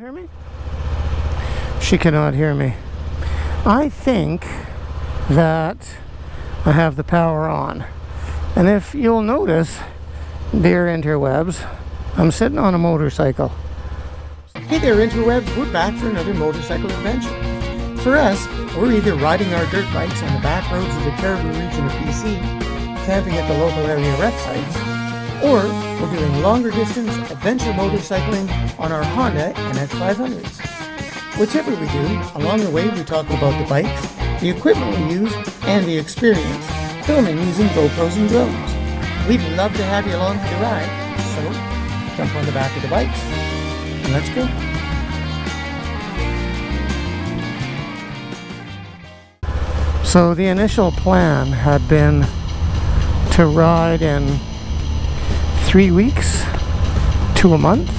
hear me? She cannot hear me. I think that I have the power on. And if you'll notice, dear interwebs, I'm sitting on a motorcycle. Hey there interwebs, we're back for another motorcycle adventure. For us, we're either riding our dirt bikes on the back roads of the Caribou region of BC, camping at the local area rec sites, or we're doing longer distance adventure motorcycling on our Honda NX500s. Whichever we do, along the way we talk about the bikes, the equipment we use, and the experience, filming using GoPros and drones. We'd love to have you along for the ride, so jump on the back of the bikes and let's go. So the initial plan had been to ride in 3 weeks to a month,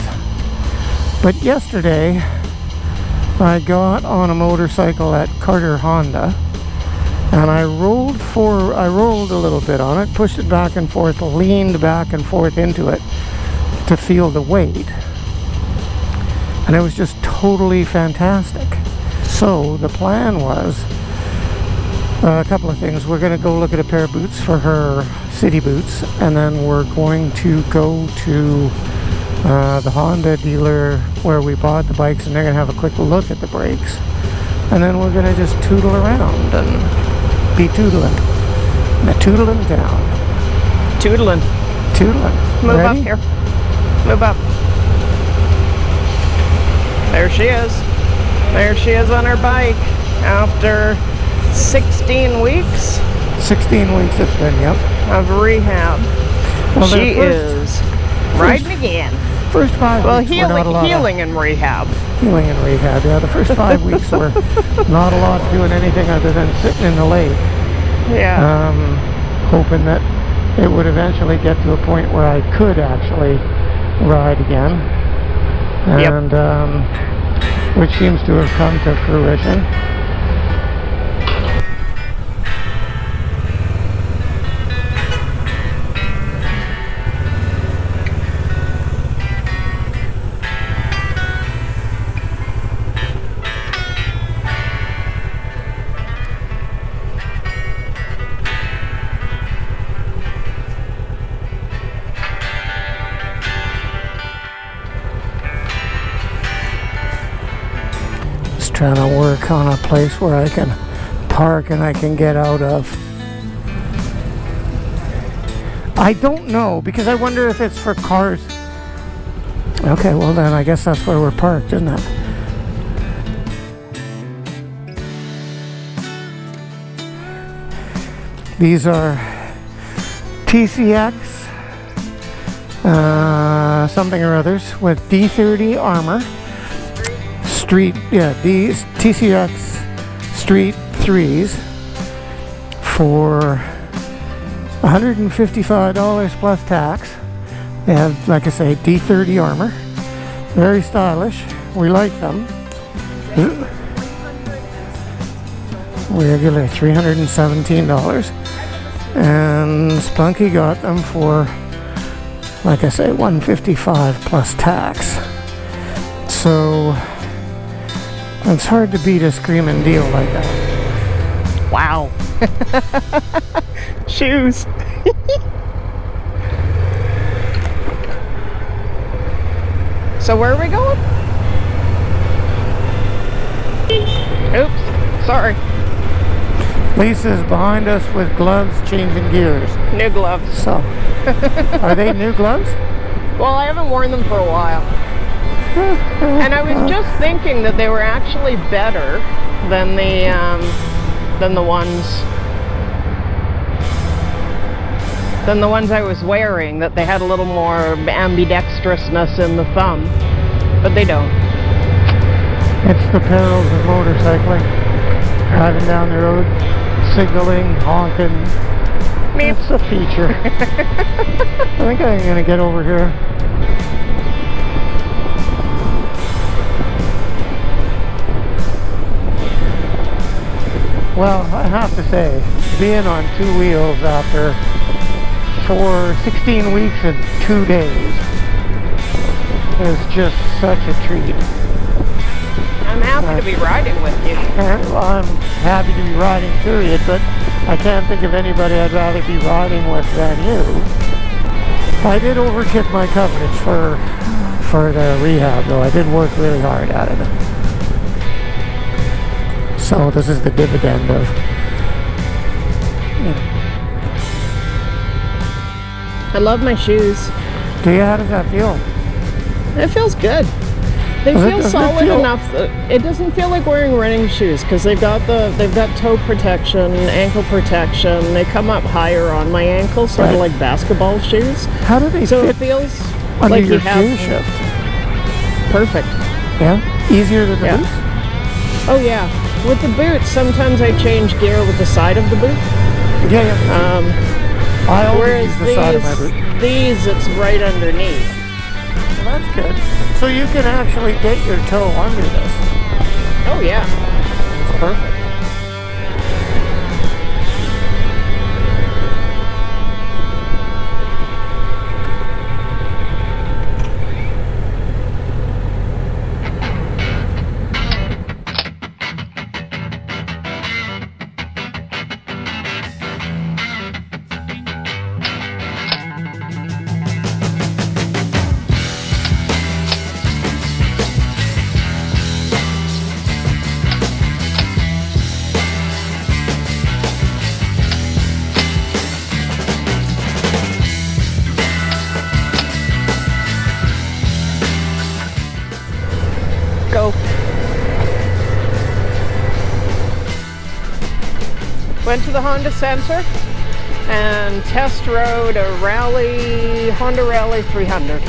but yesterday I got on a motorcycle at Carter Honda and I rolled a little bit on it, pushed it back and forth, leaned back and forth into it to feel the weight, and it was just totally fantastic. So the plan was a couple of things. We're going to go look at a pair of boots for her, city boots, and then we're going to go to the Honda dealer where we bought the bikes, and they're going to have a quick look at the brakes, and then we're going to just tootle around and be tootling. The tootling town. Tootling. Move Ready? up here. Move up. There she is. There she is on her bike after 16 weeks. 16 weeks it's been, yep. Of rehab. Well, She is riding again. First 5 weeks were not a lot healing and rehab. Healing and rehab, yeah. The first 5 weeks were not a lot doing anything other than sitting in the lake. Yeah. Hoping that it would eventually get to a point where I could actually ride again. And which seems to have come to fruition. Trying to work on a place where I can park and I can get out of. I don't know, because I wonder if it's for cars. Okay, well then I guess that's where we're parked, isn't it? These are TCX something or others with D30 armor. Street, these TCX Street 3s for $155 plus tax. They have, like I say, D30 armor. Very stylish. We like them. Regular $317. And Spunky got them for, like I say, $155 plus tax. So it's hard to beat a screaming deal like that. Wow. Shoes. So where are we going? Oops, sorry. Lisa's behind us with gloves, changing gears. New gloves. So, are they new gloves? Well, I haven't worn them for a while. And I was just thinking that they were actually better than the ones I was wearing, that they had a little more ambidextrousness in the thumb, but they don't. It's the perils of motorcycling. Driving down the road, signaling, honking. It's a feature. I think I'm going to get over here. Well, I have to say, being on two wheels for 16 weeks and 2 days is just such a treat. I'm happy to be riding with you. Well, I'm happy to be riding, period, but I can't think of anybody I'd rather be riding with than you. I did overkick my coverage for the rehab, though. I did work really hard at it. So this is the dividend of... I love my shoes. How does that feel? It feels good. They feel solid enough that it doesn't feel like wearing running shoes because they've got toe protection, ankle protection. They come up higher on my ankles, sort of like basketball shoes. How do they so fit it feels under like your you have gear shift? Perfect. Yeah? Easier than the boots? Oh yeah. With the boots, sometimes I change gear with the side of the boot. Yeah. I always use the side of my boot. These, it's right underneath. Well, that's good. So you can actually get your toe under this. Oh yeah. It's perfect. Go. Went to the Honda Center and test rode a Honda Rally 300.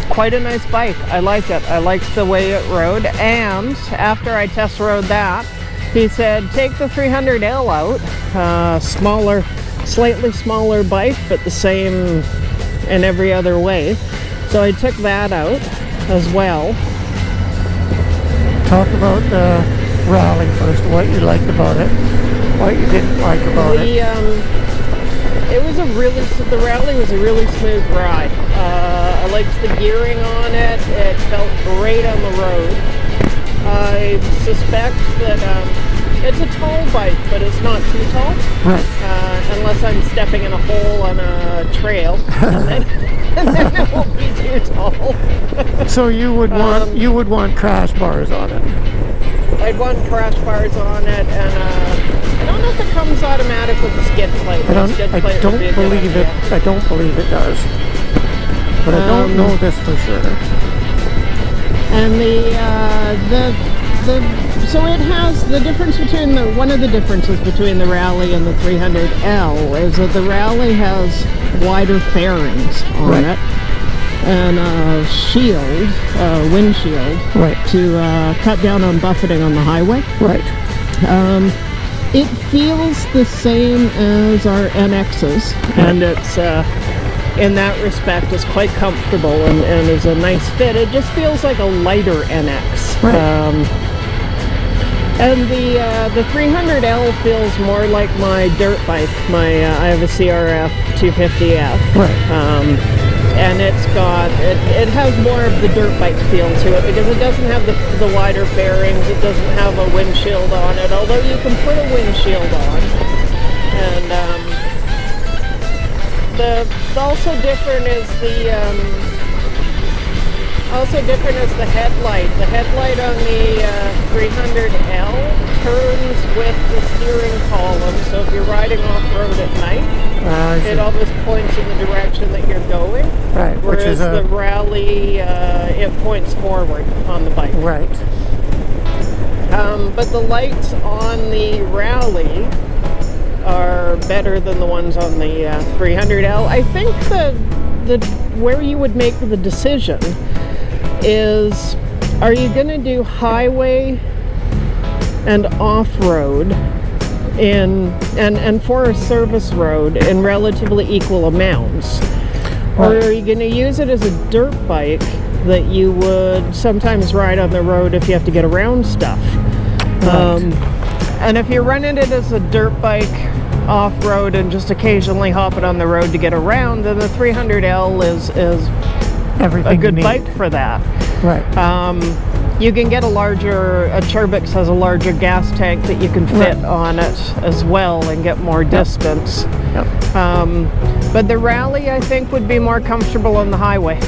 Quite a nice bike. I like it. I like the way it rode. And after I test rode that, he said, take the 300L out. Slightly smaller bike, but the same in every other way. So I took that out as well. Talk about the Rally first, what you liked about it, what you didn't like about it. The Rally was a really smooth ride. I liked the gearing on it. It felt great on the road. I suspect that it's a tall bike, but it's not too tall. Right. Unless I'm stepping in a hole on a trail, and then it won't be too tall. So you would want crash bars on it. I'd want crash bars on it, and I don't know if it comes automatic with the skid plate. I don't believe it. I don't believe it does, but I don't know this for sure. And so it has the difference between one of the differences between the Rally and the 300L is that the Rally has wider fairings on it and a windshield, to cut down on buffeting on the highway. Right. It feels the same as our NXs, and it's in that respect is quite comfortable and is a nice fit. It just feels like a lighter NX. Right. And the 300L feels more like my dirt bike. I have a CRF 250F. Right. And it has more of the dirt bike feel to it because it doesn't have the wider fairings. It doesn't have a windshield on it, although you can put a windshield on. And also different is the headlight. The headlight on the 300L turns with the steering column, so if you're riding off-road at night, it always points in the direction that you're going. Right. Whereas the Rally, it points forward on the bike. Right. But the lights on the Rally are better than the ones on the 300L. I think where you would make the decision is, are you going to do highway and off-road and for a service road in relatively equal amounts? Or are you going to use it as a dirt bike that you would sometimes ride on the road if you have to get around stuff? And if you're running it as a dirt bike off-road and just occasionally hop it on the road to get around, then the 300L is everything a good bike for that. Right. you can get a Turbix has a larger gas tank that you can fit on it as well and get more distance. Yep. But the Rally, I think, would be more comfortable on the highway.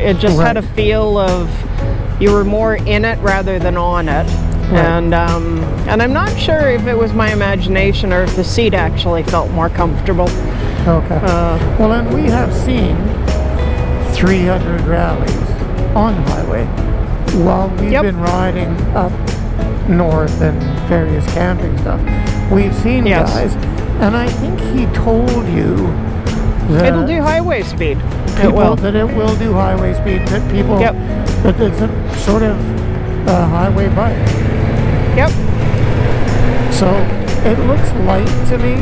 It just had a feel of you were more in it rather than on it. And I'm not sure if it was my imagination or if the seat actually felt more comfortable. Okay. Well, and we have seen 300 rallies on the highway while we've been riding up north and various camping stuff. We've seen guys, and I think he told you that it'll do highway speed. That it will do highway speed. That people that it's a sort of highway bike. Yep. So it looks light to me.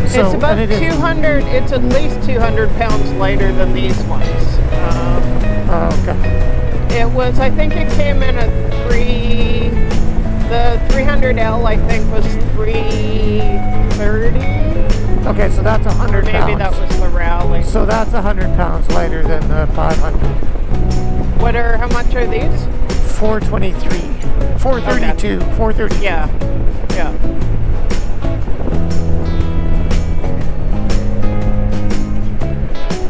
So, it's about 200. It's at least 200 pounds lighter than these ones. Okay. It was. I think it came in at 3. The 300L I think was 330. Okay, so that's 100 pounds. Maybe that was the Rally. So that's 100 pounds lighter than the 500. How much are these? 423. 432. Okay. 430. Yeah.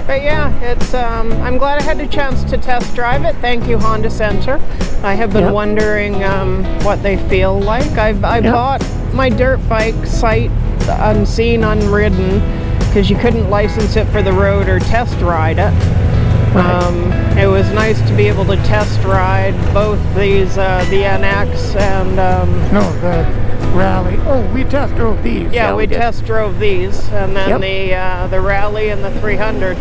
But yeah, it's. I'm glad I had a chance to test drive it. Thank you, Honda Center. I have been wondering what they feel like. I bought my dirt bike sight unseen, unridden, because you couldn't license it for the road or test ride it. It was nice to be able to test ride both these, the NX and the Rally. Oh, we test drove these. Yeah, we test drove these, and then the Rally and the 300.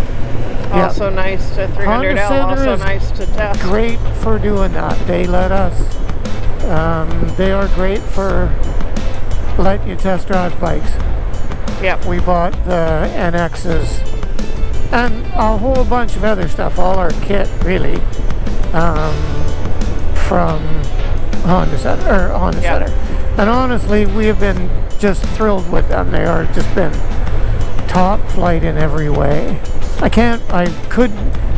Also nice to 300L. Also nice to test. Great for doing that. They let us. They are great for letting you test drive bikes. Yep. We bought the NXs and a whole bunch of other stuff. All our kit, really, from Honda Center. And honestly, we have been just thrilled with them. They are just been top flight in every way. I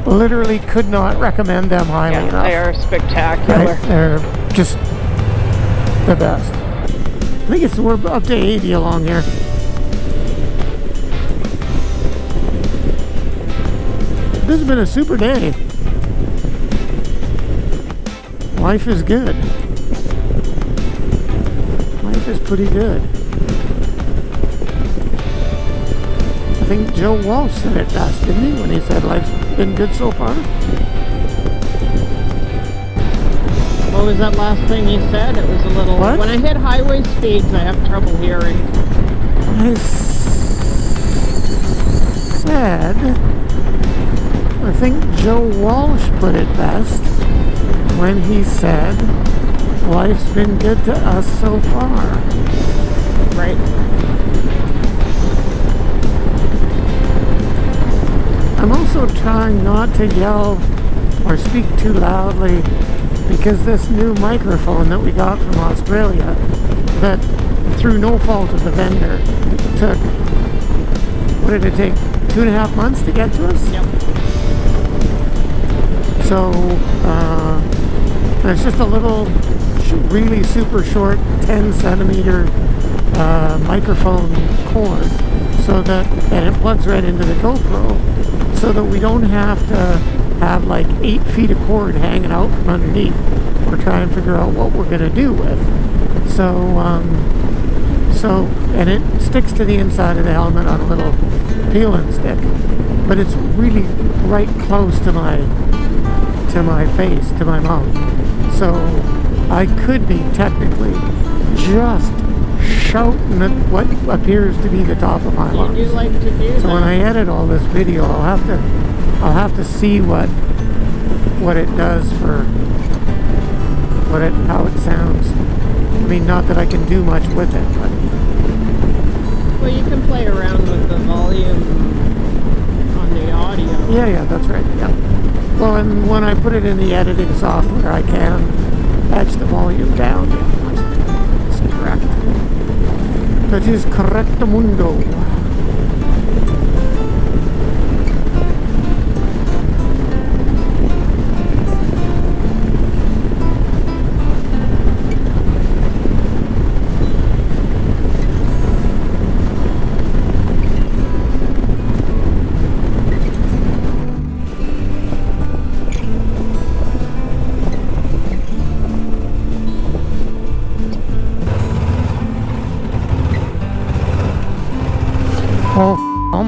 literally could not recommend them highly enough. They are spectacular. Right? They're just the best. I think we're up to 80 along here. This has been a super day. Life is good. Life is pretty good. I think Joe Walsh said it best, didn't he, when he said life's been good so far? What was that last thing he said? It was a little... What? When I hit highway speeds, I have trouble hearing. I said... I think Joe Walsh put it best when he said, life's been good to us so far. Right. I'm also trying not to yell or speak too loudly because this new microphone that we got from Australia, that through no fault of the vendor, took, what did it take, 2.5 months to get to us? Yep. So, it's just a little, really super short 10 centimeter microphone cord, so that, and it plugs right into the GoPro, so that we don't have to have like 8 feet of cord hanging out from underneath or try and figure out what we're going to do with. So, and it sticks to the inside of the helmet on a little peel-and stick, but it's really right close to my face, to my mouth. So I could be technically just shouting at what appears to be the top of my lungs. You do like to do that. So when I edit all this video, I'll have to see what it does for how it sounds. I mean, not that I can do much with it, but well, you can play around with the volume on the audio. yeah, that's right. Yeah. Well, and when I put it in the editing software, I can edge the volume down. That's correct. That is correctamundo.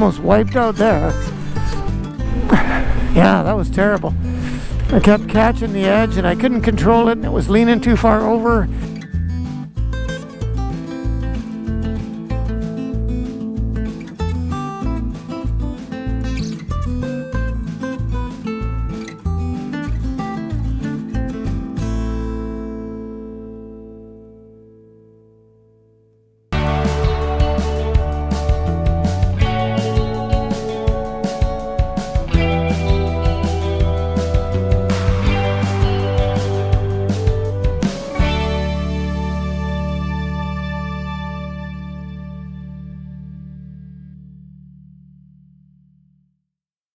almost wiped out there. Yeah, that was terrible. I kept catching the edge and I couldn't control it, and it was leaning too far over.